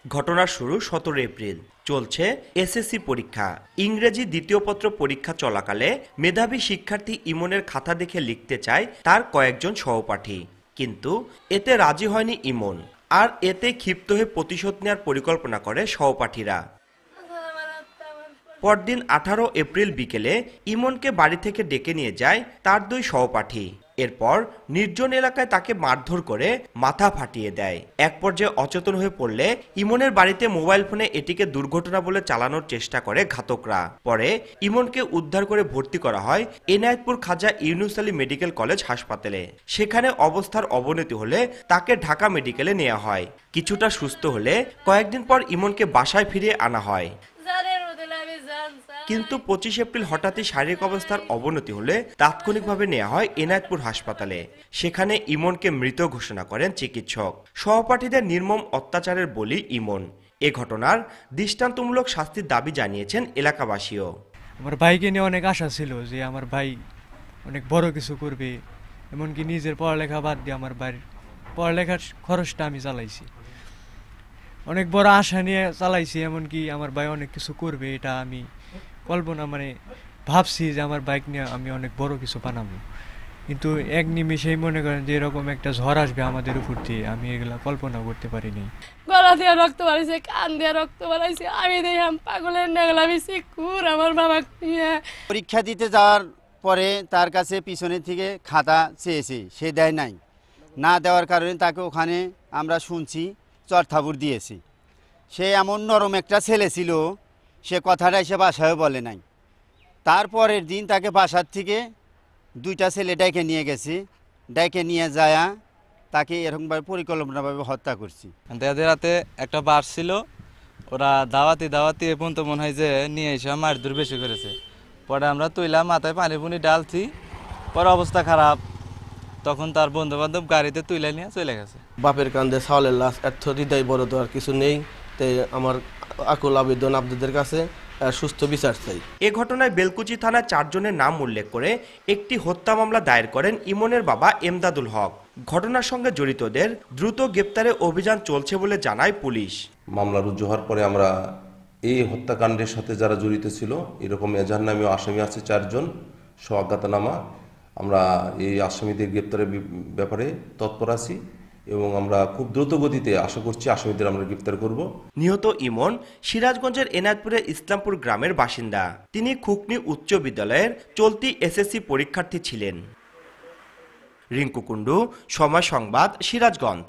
ঘটনার শুরু 17 এপ্রিল। চলছে এসএসসি পরীক্ষা। ইংরেজি দ্বিতীয় পত্র পরীক্ষা চলাকালে মেধাবী শিক্ষার্থী ইমনের খাতা দেখে লিখতে চায় তার কয়েকজন সহপাঠী, কিন্তু এতে রাজি হয়নি ইমন। আর এতে ক্ষিপ্ত হয়ে প্রতিশোধ নেওয়ার পরিকল্পনা করে সহপাঠীরা। পরদিন 18 এপ্রিল বিকেলে ইমনকে বাড়ি থেকে ডেকে নিয়ে যায় তার দুই সহপাঠী। এরপর নির্জন এলাকায় তাকে মারধর করে মাথা ফাটিয়ে দেয়। এক পর্যায়ে অচেতন হয়ে পড়লে ইমনের বাড়িতে মোবাইল ফোনে এটিকে দুর্ঘটনা বলে চালানোর চেষ্টা করে ঘাতকরা। পরে ইমনকে উদ্ধার করে ভর্তি করা হয় এনায়েতপুর খাজা ইউনুস আলী মেডিকেল কলেজ হাসপাতালে। সেখানে অবস্থার অবনতি হলে তাকে ঢাকা মেডিকেলে নেওয়া হয়। কিছুটা সুস্থ হলে কয়েকদিন পর ইমনকে বাসায় ফিরিয়ে আনা হয়। কিন্তু 25 এপ্রিল হঠাৎই শারীরিক অবস্থার অবনতি হলে তাৎক্ষণিকভাবে নেওয়া হয় এনায়েতপুর হাসপাতালে। সেখানে ইমনকে মৃত ঘোষণা করেন চিকিৎসক। সহপাঠীদের নির্মম অত্যাচারের বলি ইমন। এ ঘটনার দৃষ্টান্তমূলক শাস্তির দাবি জানিয়েছেন এলাকাবাসীও। আমার ভাইকে নিয়ে অনেক আশা ছিল যে আমার ভাই অনেক বড় কিছু করবে, এমনকি নিজের পড়ালেখা বাদ দিয়ে আমার বাড়ির পড়ালেখার খরচটা আমি চালাইছি, অনেক বড় আশা নিয়ে চালাইছি। এমনকি আমার ভাই অনেক কিছু করবে, এটা আমি কল্পনা ভাবছি যে আমার বাইক নিয়ে আমি অনেক বড় কিছু বানাবো। কিন্তু এক নিমিষেই মনে করেন যে এরকম একটা ঝড় আসবে আমাদের উপর দিয়ে, আমি এগুলা কল্পনা করতে পারিনি। গলা দিয়ে রক্ত বাড়াইছে, কান দিয়ে রক্ত বাড়াইছে, আমি দেখলাম পাগলের নেগলামি কুর আমার বাবা নিয়ে। পরীক্ষা দিতে যাওয়ার পরে তার কাছে পিছনের থেকে খাতা চেয়েছি, সে দেয় নাই। না দেওয়ার কারণে তাকে ওখানে আমরা শুনছি চড়থাবুর দিয়েছি। সে এমন নরম একটা ছেলে ছিল, সে কথাটা এসে বাসায়ও বলে নাই। তারপরের দিন তাকে বাসার থেকে দুইটা ছেলে ডেকে নিয়ে গেছি, ডেকে নিয়ে যায় তাকে এরকমভাবে পরিকল্পনাভাবে হত্যা করছি। তাদের হাতে একটা বাস ছিল, ওরা দাওয়াতি এ পর্যন্ত মনে হয় যে নিয়ে এসে মারধর বেশি করেছে। পরে আমরা তুইলাম, মাথায় পানি পুনি ডালছি, পরে অবস্থা খারাপ, তখন তার বন্ধু বান্ধব গাড়িতে তুলে নিয়ে চলে গেছে। বাপের কান্দে চাউলের লাশ, এত হৃদয় বড় তো আর কিছু নেই। তাই আমার আকুল আবেদন আপনাদের কাছে সুস্থ বিচার চাই। এ ঘটনায় বেলকুচি থানায় 4 জনের নাম উল্লেখ করে একটি হত্যা মামলা দায়ের করেন ইমনের বাবা এমদাদুল হক। ঘটনার সঙ্গে জড়িতদের দ্রুত গ্রেপ্তারে অভিযান চলছে বলে জানায় পুলিশ। মামলা রুজু হওয়ার পরে আমরা এই হত্যাকাণ্ডের সাথে যারা জড়িত ছিল এরকম এজাহার নামীয় আসামি আছে 4 জন সহ অজ্ঞাতনামা। আমরা এই আসামিদের গ্রেপ্তারের ব্যাপারে তৎপর আছি এবং আমরা খুব দ্রুত গতিতে আশা করছি আসামিদের আমরা গ্রেপ্তার করব। নিহত ইমন সিরাজগঞ্জের এনায়েতপুরের ইসলামপুর গ্রামের বাসিন্দা। তিনি খুকনি উচ্চ বিদ্যালয়ের চলতি এসএসসি পরীক্ষার্থী ছিলেন। রিঙ্কু কুণ্ডু, সময় সংবাদ, সিরাজগঞ্জ।